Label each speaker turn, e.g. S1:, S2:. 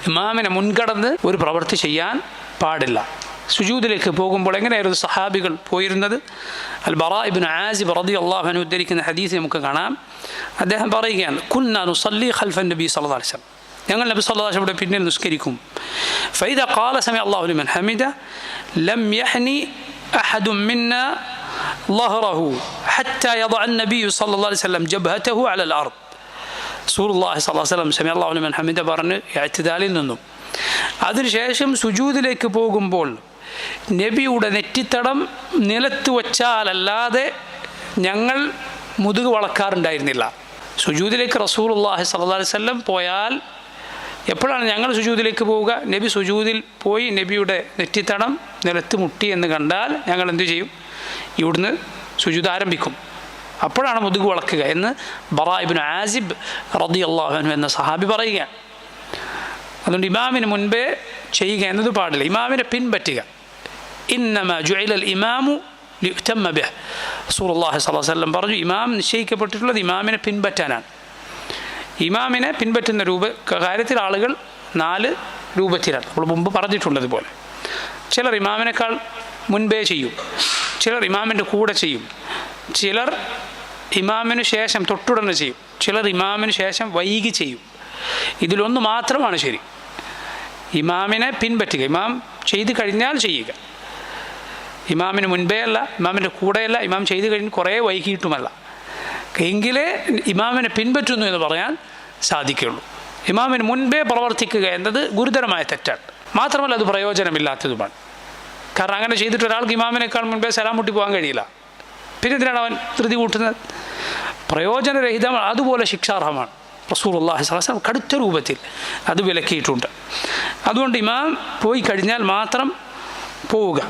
S1: ഇമാമിനെ മുൻകടന്ന് ഒരു പ്രവൃത്തി ചെയ്യാൻ പാടില്ല. സുജൂദിലേക്ക് പോകുമ്പോൾ എങ്ങനെയായിരുന്നു സഹാബികൾ പോയിരുന്നത്? അൽ ബറാ ഇബ്നു ആസിബ് റളിയല്ലാഹു അൻഹു ഉദ്ധരിക്കുന്ന ഹദീസ് നമുക്ക് കാണാം. അദ്ദേഹം പറയുകയാണ്, കുന്നാ നുസല്ലി ഖൽഫ നബി സല്ലല്ലാഹു അലൈഹി വസല്ലം, ഞങ്ങൾ നബി സല്ലല്ലാഹു അലൈഹി വസല്ലം പിന്നിൽ നിസ്കരിക്കും. ഫഇദാ ഖാല സമിഅ അല്ലാഹു ലിമൻ ഹമിദ ലം യഹ്നി അഹദും മിന്നാ ളഹറഹു ഹത്താ യദഅ അൻ-നബി സല്ലല്ലാഹു അലൈഹി വസല്ലം ജബ്ഹതഹു അലൽ അർദ്. റസൂലുള്ളാഹി സ്വല്ലല്ലാഹു അലൈഹി വസല്ലം സമിഅ അല്ലാഹു ലിമൻ ഹമിദ പറഞ്ഞ് ഇഅ്തിദാലിൽ നിന്നും അതിനുശേഷം സുജൂദിലേക്ക് പോകുമ്പോൾ നബിയുടെ നെറ്റിത്തടം നിലത്ത് വച്ചാലല്ലാതെ ഞങ്ങൾ മുതുക് വളക്കാറുണ്ടായിരുന്നില്ല. സുജൂദിലേക്ക് റസൂലുള്ളാഹി സ്വല്ലല്ലാഹു അലൈഹി വസല്ലം പോയാൽ എപ്പോഴാണ് ഞങ്ങൾ സുജൂദിലേക്ക് പോവുക? നബി സുജൂദിൽ പോയി നബിയുടെ നെറ്റിത്തടം നിലത്ത് മുട്ടി എന്ന് കണ്ടാൽ ഞങ്ങൾ എന്തു ചെയ്യും? ഇവിടുന്ന് സുജൂദ് ആരംഭിക്കും. അപ്പോഴാണ് മുതുക് വളക്കുക എന്ന് ബറാ ഇബ്നു ആസിബ് റളിയല്ലാഹു അൻഹു എന്ന സഹാബി പറയുകയാണ്. അതുകൊണ്ട് ഇമാമിന് മുൻപേ ചെയ്യുക എന്നത് പാടില്ല, ഇമാമിനെ പിൻപറ്റുക. ഇന്നമാ ജുഇലൽ ഇമാമു ലിയുതമ്മ ബിഹി. റസൂലുള്ളാഹി സ്വല്ലല്ലാഹു അലൈഹി വസല്ലം പറഞ്ഞു, ഇമാം നിശ്ചയിക്കപ്പെട്ടിട്ടുള്ളത് ഇമാമിനെ പിൻപറ്റാനാണ്. ഇമാമിനെ പിൻപറ്റുന്ന കാര്യത്തിൽ ആളുകൾ 4 രൂപത്തിലാണ് നമ്മൾ മുമ്പ് പറഞ്ഞിട്ടുള്ളതുപോലെ. ചിലർ ഇമാമിനേക്കാൾ മുൻപേ ചെയ്യും, ചിലർ ഇമാമിൻ്റെ കൂടെ ചെയ്യും, ചിലർ ഇമാമിന് ശേഷം തൊട്ടുടനെ ചെയ്യും, ചിലർ ഇമാമിന് ശേഷം വൈകി ചെയ്യും. ഇതിലൊന്ന് മാത്രമാണ് ശരി, ഇമാമിനെ പിൻപറ്റുക. ഇമാം ചെയ്ത് കഴിഞ്ഞാൽ ചെയ്യുക, ഇമാമിന് മുൻപേ അല്ല, ഇമാമിൻ്റെ കൂടെയല്ല, ഇമാം ചെയ്ത് കഴിഞ്ഞ് കുറേ വൈകിട്ടുമല്ല. എങ്കിലേ ഇമാമിനെ പിൻപറ്റുന്നു എന്ന് പറയാൻ സാധിക്കുകയുള്ളൂ. ഇമാമിന് മുൻപേ പ്രവർത്തിക്കുക എന്നത് ഗുരുതരമായ തെറ്റാണ്, മാത്രമല്ല അത് പ്രയോജനമില്ലാത്തതുമാണ്. കാരണം അങ്ങനെ ചെയ്തിട്ട് ഒരാൾക്ക് ഇമാമിനേക്കാൾ മുൻപേ സലാം മുട്ടി പോകാൻ കഴിയില്ല. പിന്നെ എന്തിനാണ് അവൻ ധൃതി കൂട്ടുന്നത്? പ്രയോജനരഹിതമാണ്, അതുപോലെ ശിക്ഷാർഹമാണ്. റസൂലുള്ളാഹി സ്വല്ലല്ലാഹു അലൈഹി വസല്ലം കടുത്ത രൂപത്തിൽ അത് വിലക്കിയിട്ടുണ്ട്. അതുകൊണ്ട് ഇമാം പോയി കഴിഞ്ഞാൽ മാത്രം പോവുക.